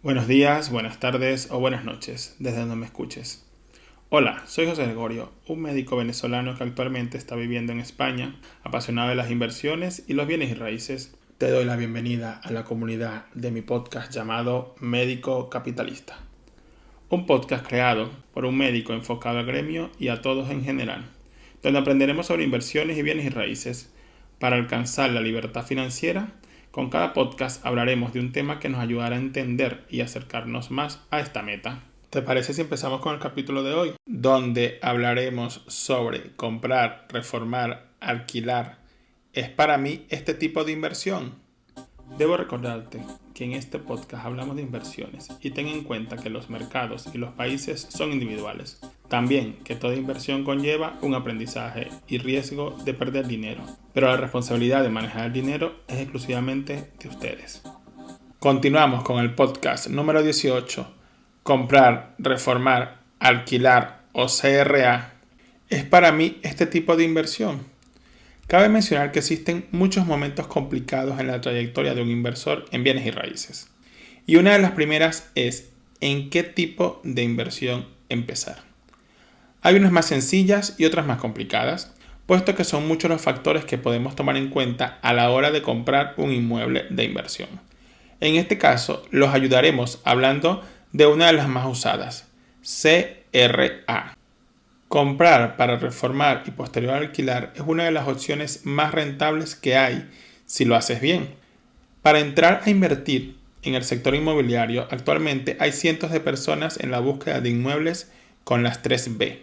Buenos días, buenas tardes o buenas noches, desde donde me escuches. Hola, soy José Gregorio, un médico venezolano que actualmente está viviendo en España, apasionado de las inversiones y los bienes y raíces. Te doy la bienvenida a la comunidad de mi podcast llamado Médico Capitalista. Un podcast creado por un médico enfocado al gremio y a todos en general, donde aprenderemos sobre inversiones y bienes y raíces para alcanzar la libertad financiera. Con cada podcast hablaremos de un tema que nos ayudará a entender y acercarnos más a esta meta. ¿Te parece si empezamos con el capítulo de hoy? Donde hablaremos sobre comprar, reformar, alquilar. ¿Es para mí este tipo de inversión? Debo recordarte que en este podcast hablamos de inversiones y ten en cuenta que los mercados y los países son individuales. También que toda inversión conlleva un aprendizaje y riesgo de perder dinero, pero la responsabilidad de manejar el dinero es exclusivamente de ustedes. Continuamos con el podcast número 18, comprar, reformar, alquilar o CRA. ¿Es para mí este tipo de inversión? Cabe mencionar que existen muchos momentos complicados en la trayectoria de un inversor en bienes y raíces. Y una de las primeras es ¿en qué tipo de inversión empezar? Hay unas más sencillas y otras más complicadas, puesto que son muchos los factores que podemos tomar en cuenta a la hora de comprar un inmueble de inversión. En este caso, los ayudaremos hablando de una de las más usadas, CRA. Comprar para reformar y posterior alquilar es una de las opciones más rentables que hay si lo haces bien. Para entrar a invertir en el sector inmobiliario, actualmente hay cientos de personas en la búsqueda de inmuebles con las 3B.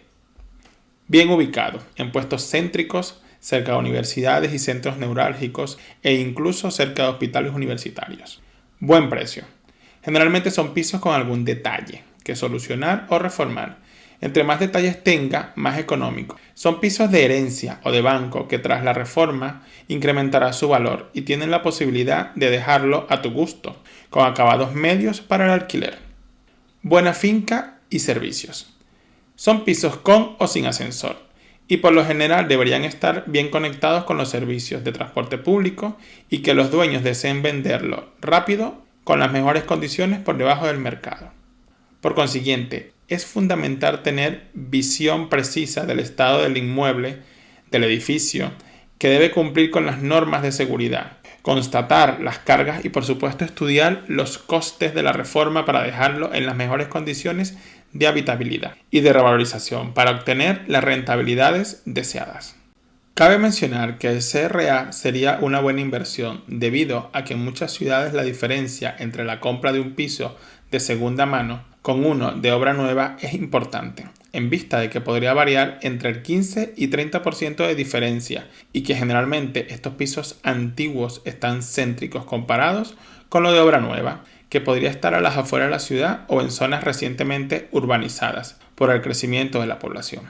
Bien ubicado, en puestos céntricos, cerca de universidades y centros neurálgicos e incluso cerca de hospitales universitarios. Buen precio. Generalmente son pisos con algún detalle que solucionar o reformar. Entre más detalles tenga, más económico. Son pisos de herencia o de banco que tras la reforma incrementará su valor y tienen la posibilidad de dejarlo a tu gusto, con acabados medios para el alquiler. Buena finca y servicios. Son pisos con o sin ascensor y por lo general deberían estar bien conectados con los servicios de transporte público y que los dueños deseen venderlo rápido con las mejores condiciones por debajo del mercado. Por consiguiente, es fundamental tener visión precisa del estado del inmueble, del edificio, que debe cumplir con las normas de seguridad, constatar las cargas y por supuesto estudiar los costes de la reforma para dejarlo en las mejores condiciones de habitabilidad y de revalorización para obtener las rentabilidades deseadas. Cabe mencionar que el CRA sería una buena inversión debido a que en muchas ciudades la diferencia entre la compra de un piso de segunda mano con uno de obra nueva es importante, en vista de que podría variar entre el 15 y 30% de diferencia y que generalmente estos pisos antiguos están céntricos comparados con lo de obra nueva, que podría estar a las afueras de la ciudad o en zonas recientemente urbanizadas por el crecimiento de la población.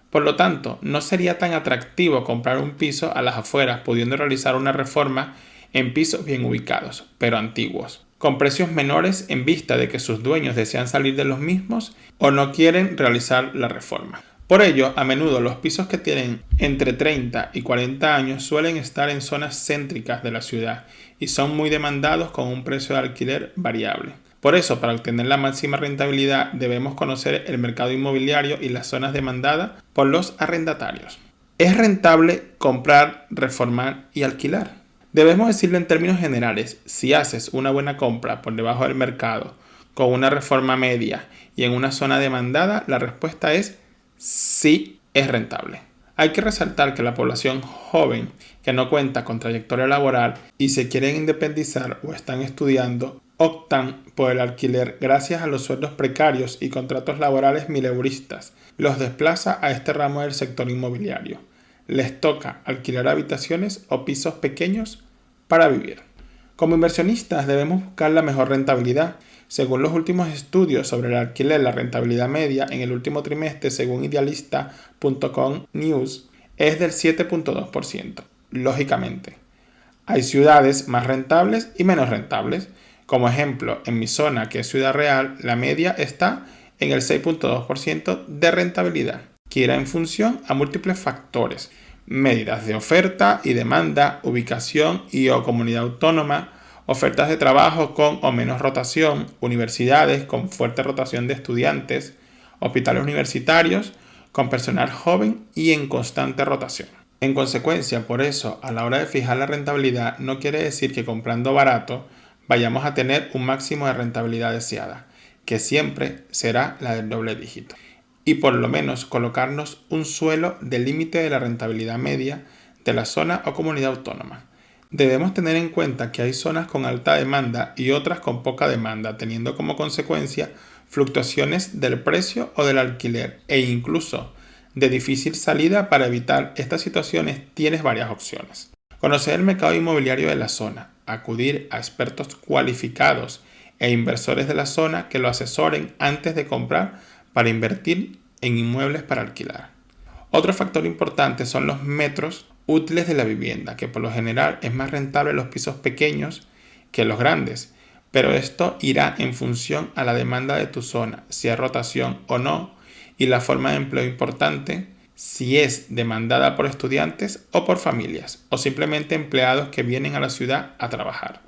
Por lo tanto, no sería tan atractivo comprar un piso a las afueras pudiendo realizar una reforma en pisos bien ubicados, pero antiguos, con precios menores en vista de que sus dueños desean salir de los mismos o no quieren realizar la reforma. Por ello, a menudo los pisos que tienen entre 30 y 40 años suelen estar en zonas céntricas de la ciudad y son muy demandados con un precio de alquiler variable. Por eso, para obtener la máxima rentabilidad, debemos conocer el mercado inmobiliario y las zonas demandadas por los arrendatarios. ¿Es rentable comprar, reformar y alquilar? Debemos decirlo en términos generales, si haces una buena compra por debajo del mercado, con una reforma media y en una zona demandada, la respuesta es sí, es rentable. Hay que resaltar que la población joven que no cuenta con trayectoria laboral y se quieren independizar o están estudiando, optan por el alquiler gracias a los sueldos precarios y contratos laborales mileuristas. Los desplaza a este ramo del sector inmobiliario. Les toca alquilar habitaciones o pisos pequeños para vivir. Como inversionistas debemos buscar la mejor rentabilidad. Según los últimos estudios sobre el alquiler, la rentabilidad media en el último trimestre, según idealista.com News, es del 7.2%. Lógicamente, hay ciudades más rentables y menos rentables. Como ejemplo, en mi zona, que es Ciudad Real, la media está en el 6.2% de rentabilidad, que irá en función a múltiples factores: medidas de oferta y demanda, ubicación y o comunidad autónoma, ofertas de trabajo con o menos rotación, universidades con fuerte rotación de estudiantes, hospitales universitarios con personal joven y en constante rotación. En consecuencia, por eso, a la hora de fijar la rentabilidad no quiere decir que comprando barato vayamos a tener un máximo de rentabilidad deseada, que siempre será la del doble dígito. Y por lo menos colocarnos un suelo de límite de la rentabilidad media de la zona o comunidad autónoma. Debemos tener en cuenta que hay zonas con alta demanda y otras con poca demanda, teniendo como consecuencia fluctuaciones del precio o del alquiler e incluso de difícil salida. Para evitar estas situaciones tienes varias opciones. Conocer el mercado inmobiliario de la zona, acudir a expertos cualificados e inversores de la zona que lo asesoren antes de comprar para invertir en inmuebles para alquilar. Otro factor importante son los metros útiles de la vivienda, que por lo general es más rentable los pisos pequeños que los grandes, pero esto irá en función a la demanda de tu zona, si hay rotación o no, y la forma de empleo importante, si es demandada por estudiantes o por familias, o simplemente empleados que vienen a la ciudad a trabajar.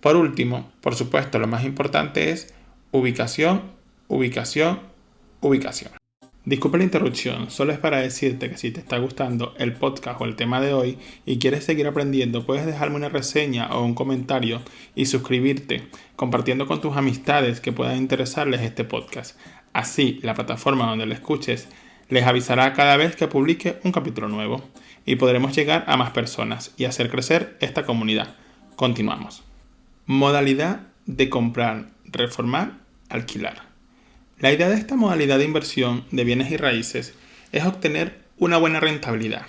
Por último, por supuesto, lo más importante es ubicación, ubicación, ubicación. Disculpa la interrupción, solo es para decirte que si te está gustando el podcast o el tema de hoy y quieres seguir aprendiendo, puedes dejarme una reseña o un comentario y suscribirte, compartiendo con tus amistades que puedan interesarles este podcast. Así, la plataforma donde lo escuches les avisará cada vez que publique un capítulo nuevo y podremos llegar a más personas y hacer crecer esta comunidad. Continuamos. Modalidad de comprar, reformar, alquilar. La idea de esta modalidad de inversión de bienes y raíces es obtener una buena rentabilidad.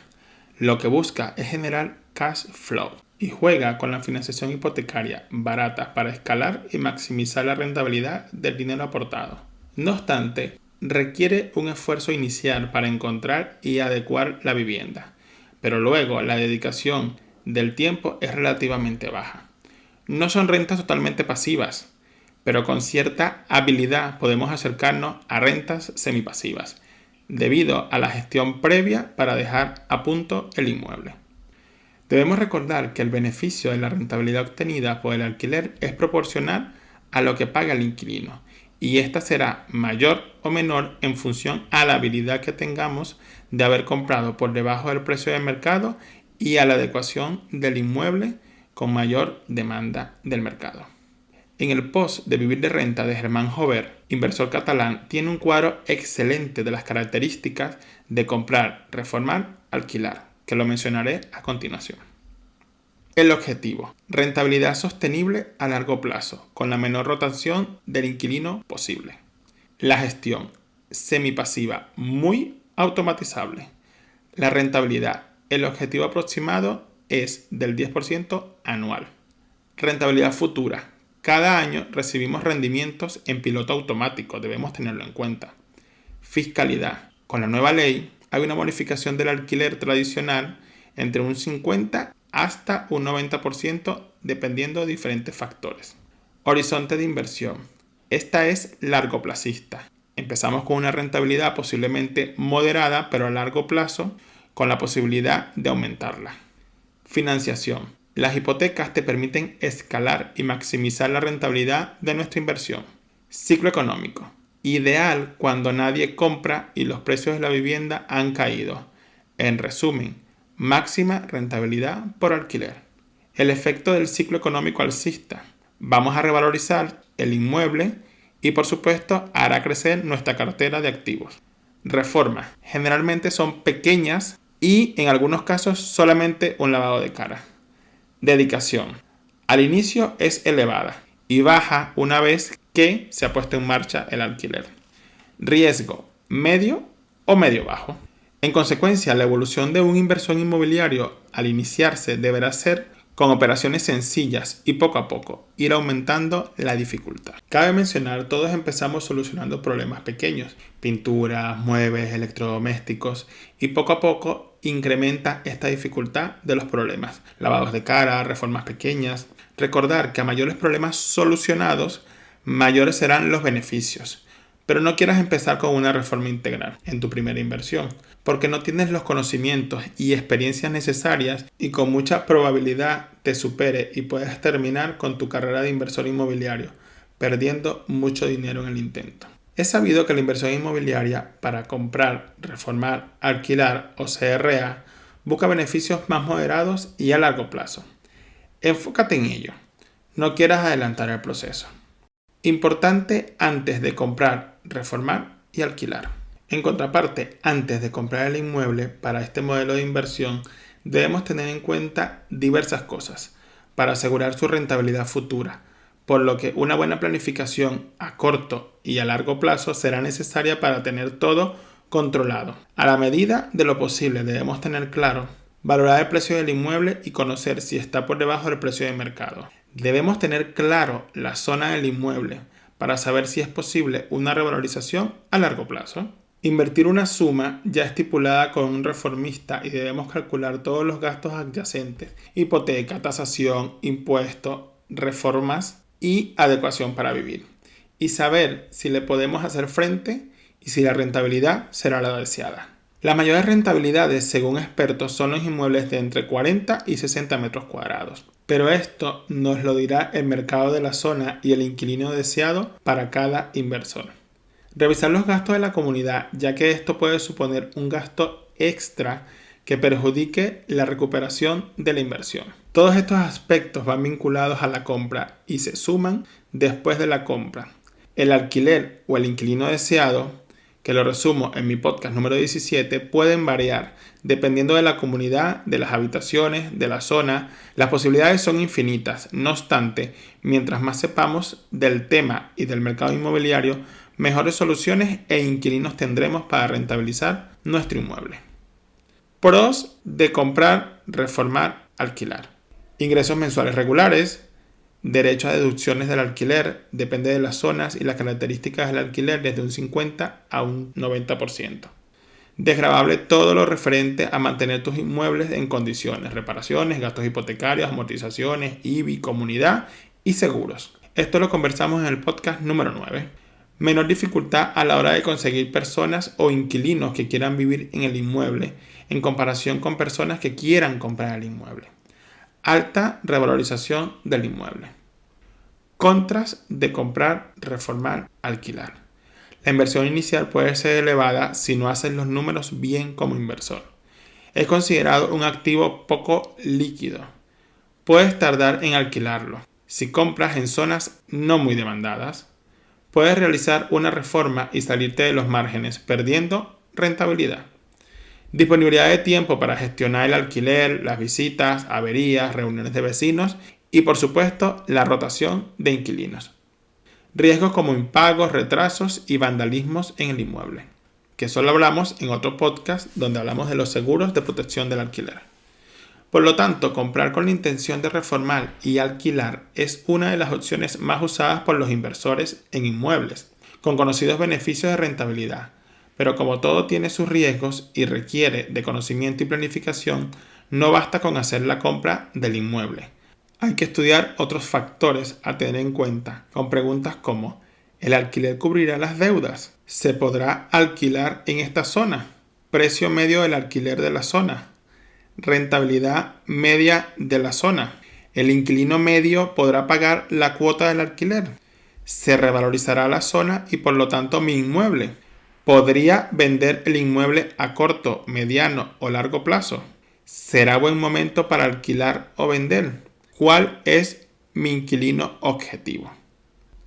Lo que busca es generar cash flow y juega con la financiación hipotecaria barata para escalar y maximizar la rentabilidad del dinero aportado. No obstante, requiere un esfuerzo inicial para encontrar y adecuar la vivienda, pero luego la dedicación del tiempo es relativamente baja. No son rentas totalmente pasivas, pero con cierta habilidad podemos acercarnos a rentas semipasivas, debido a la gestión previa para dejar a punto el inmueble. Debemos recordar que el beneficio de la rentabilidad obtenida por el alquiler es proporcional a lo que paga el inquilino, y esta será mayor o menor en función a la habilidad que tengamos de haber comprado por debajo del precio de mercado y a la adecuación del inmueble con mayor demanda del mercado. En el post de Vivir de Renta de Germán Jover, inversor catalán, tiene un cuadro excelente de las características de comprar, reformar, alquilar, que lo mencionaré a continuación. El objetivo: rentabilidad sostenible a largo plazo, con la menor rotación del inquilino posible. La gestión: semipasiva, muy automatizable. La rentabilidad: el objetivo aproximado es del 10% anual. Rentabilidad futura: cada año recibimos rendimientos en piloto automático, debemos tenerlo en cuenta. Fiscalidad: con la nueva ley hay una bonificación del alquiler tradicional entre un 50 hasta un 90% dependiendo de diferentes factores. Horizonte de inversión: esta es largoplacista. Empezamos con una rentabilidad posiblemente moderada, pero a largo plazo, con la posibilidad de aumentarla. Financiación: las hipotecas te permiten escalar y maximizar la rentabilidad de nuestra inversión. Ciclo económico: ideal cuando nadie compra y los precios de la vivienda han caído. En resumen, máxima rentabilidad por alquiler. El efecto del ciclo económico alcista: vamos a revalorizar el inmueble y por supuesto hará crecer nuestra cartera de activos. Reformas: generalmente son pequeñas y en algunos casos solamente un lavado de cara. Dedicación: al inicio es elevada y baja una vez que se ha puesto en marcha el alquiler. Riesgo: medio o medio bajo. En consecuencia, la evolución de un inversor inmobiliario al iniciarse deberá ser con operaciones sencillas y poco a poco ir aumentando la dificultad. Cabe mencionar, todos empezamos solucionando problemas pequeños, pinturas, muebles, electrodomésticos, y poco a poco incrementa esta dificultad de los problemas. Lavados de cara, reformas pequeñas. Recordar que a mayores problemas solucionados, mayores serán los beneficios. pero no quieras empezar con una reforma integral en tu primera inversión, porque no tienes los conocimientos y experiencias necesarias y con mucha probabilidad te supere y puedes terminar con tu carrera de inversor inmobiliario, perdiendo mucho dinero en el intento. Es sabido que la inversión inmobiliaria para comprar, reformar, alquilar o CRA busca beneficios más moderados y a largo plazo. Enfócate en ello. No quieras adelantar el proceso. Importante antes de comprar, reformar y alquilar. En contraparte, antes de comprar el inmueble para este modelo de inversión, debemos tener en cuenta diversas cosas para asegurar su rentabilidad futura, por lo que una buena planificación a corto y a largo plazo será necesaria para tener todo controlado. A la medida de lo posible debemos tener claro, valorar el precio del inmueble y conocer si está por debajo del precio de mercado. Debemos tener claro la zona del inmueble para saber si es posible una revalorización a largo plazo. Invertir una suma ya estipulada con un reformista y debemos calcular todos los gastos adyacentes: hipoteca, tasación, impuestos, reformas y adecuación para vivir. Y saber si le podemos hacer frente y si la rentabilidad será la deseada. Las mayores rentabilidades, según expertos, son los inmuebles de entre 40 y 60 metros cuadrados. Pero esto nos lo dirá el mercado de la zona y el inquilino deseado para cada inversor. Revisar los gastos de la comunidad, ya que esto puede suponer un gasto extra que perjudique la recuperación de la inversión. Todos estos aspectos van vinculados a la compra y se suman después de la compra. El alquiler o el inquilino deseado, que lo resumo en mi podcast número 17, pueden variar dependiendo de la comunidad, de las habitaciones, de la zona. Las posibilidades son infinitas. No obstante, mientras más sepamos del tema y del mercado inmobiliario, mejores soluciones e inquilinos tendremos para rentabilizar nuestro inmueble. Pros de comprar, reformar, alquilar. Ingresos mensuales regulares. Derecho a deducciones del alquiler, depende de las zonas y las características del alquiler, desde un 50 a un 90%. Desgravable todo lo referente a mantener tus inmuebles en condiciones: reparaciones, gastos hipotecarios, amortizaciones, IBI, comunidad y seguros. Esto lo conversamos en el podcast número 9. Menor dificultad a la hora de conseguir personas o inquilinos que quieran vivir en el inmueble en comparación con personas que quieran comprar el inmueble. Alta revalorización del inmueble. Contras de comprar, reformar, alquilar. La inversión inicial puede ser elevada si no haces los números bien como inversor. Es considerado un activo poco líquido. Puedes tardar en alquilarlo. Si compras en zonas no muy demandadas, puedes realizar una reforma y salirte de los márgenes, perdiendo rentabilidad. Disponibilidad de tiempo para gestionar el alquiler, las visitas, averías, reuniones de vecinos y, por supuesto, la rotación de inquilinos. Riesgos como impagos, retrasos y vandalismos en el inmueble, que solo hablamos en otro podcast donde hablamos de los seguros de protección del alquiler. Por lo tanto, comprar con la intención de reformar y alquilar es una de las opciones más usadas por los inversores en inmuebles, con conocidos beneficios de rentabilidad. Pero como todo tiene sus riesgos y requiere de conocimiento y planificación, no basta con hacer la compra del inmueble. Hay que estudiar otros factores a tener en cuenta, con preguntas como: ¿el alquiler cubrirá las deudas? ¿Se podrá alquilar en esta zona? ¿Precio medio del alquiler de la zona? ¿Rentabilidad media de la zona? ¿El inquilino medio podrá pagar la cuota del alquiler? ¿Se revalorizará la zona y por lo tanto mi inmueble? ¿Podría vender el inmueble a corto, mediano o largo plazo? ¿Será buen momento para alquilar o vender? ¿Cuál es mi inquilino objetivo?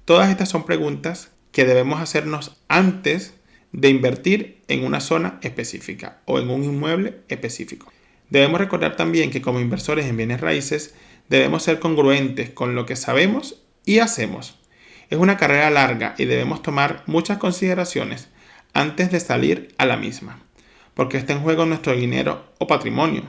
Todas estas son preguntas que debemos hacernos antes de invertir en una zona específica o en un inmueble específico. Debemos recordar también que como inversores en bienes raíces debemos ser congruentes con lo que sabemos y hacemos. Es una carrera larga y debemos tomar muchas consideraciones antes de salir a la misma, porque está en juego nuestro dinero o patrimonio.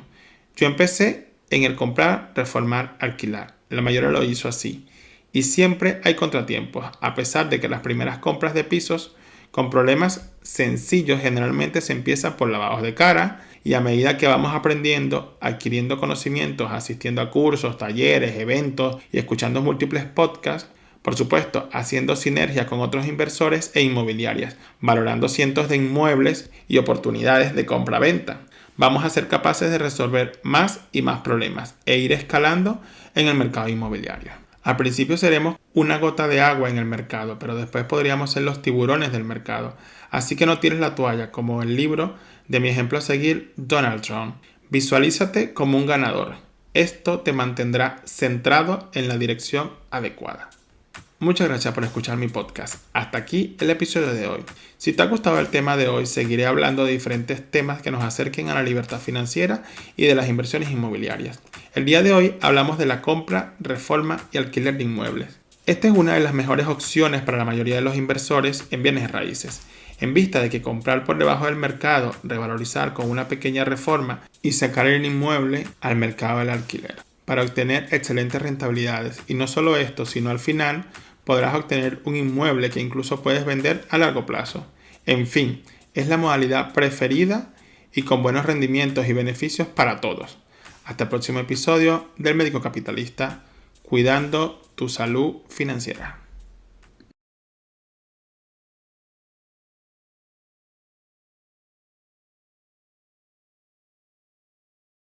Yo empecé en el comprar, reformar, alquilar. La mayoría lo hizo así. Y siempre hay contratiempos, a pesar de que las primeras compras de pisos con problemas sencillos generalmente se empieza por lavados de cara, y a medida que vamos aprendiendo, adquiriendo conocimientos, asistiendo a cursos, talleres, eventos y escuchando múltiples podcasts, Por supuesto, haciendo sinergia con otros inversores e inmobiliarias, valorando cientos de inmuebles y oportunidades de compra-venta. Vamos a ser capaces de resolver más y más problemas e ir escalando en el mercado inmobiliario. Al principio seremos una gota de agua en el mercado, pero después podríamos ser los tiburones del mercado. Así que no tires la toalla, como el libro de mi ejemplo a seguir, Donald Trump. Visualízate como un ganador. Esto te mantendrá centrado en la dirección adecuada. Muchas gracias por escuchar mi podcast. Hasta aquí el episodio de hoy. Si te ha gustado el tema de hoy, seguiré hablando de diferentes temas que nos acerquen a la libertad financiera y de las inversiones inmobiliarias. El día de hoy hablamos de la compra, reforma y alquiler de inmuebles. Esta es una de las mejores opciones para la mayoría de los inversores en bienes raíces, en vista de que comprar por debajo del mercado, revalorizar con una pequeña reforma y sacar el inmueble al mercado del alquiler, para obtener excelentes rentabilidades. Y no solo esto, sino al final podrás obtener un inmueble que incluso puedes vender a largo plazo. En fin, es la modalidad preferida y con buenos rendimientos y beneficios para todos. Hasta el próximo episodio del Médico Capitalista, cuidando tu salud financiera.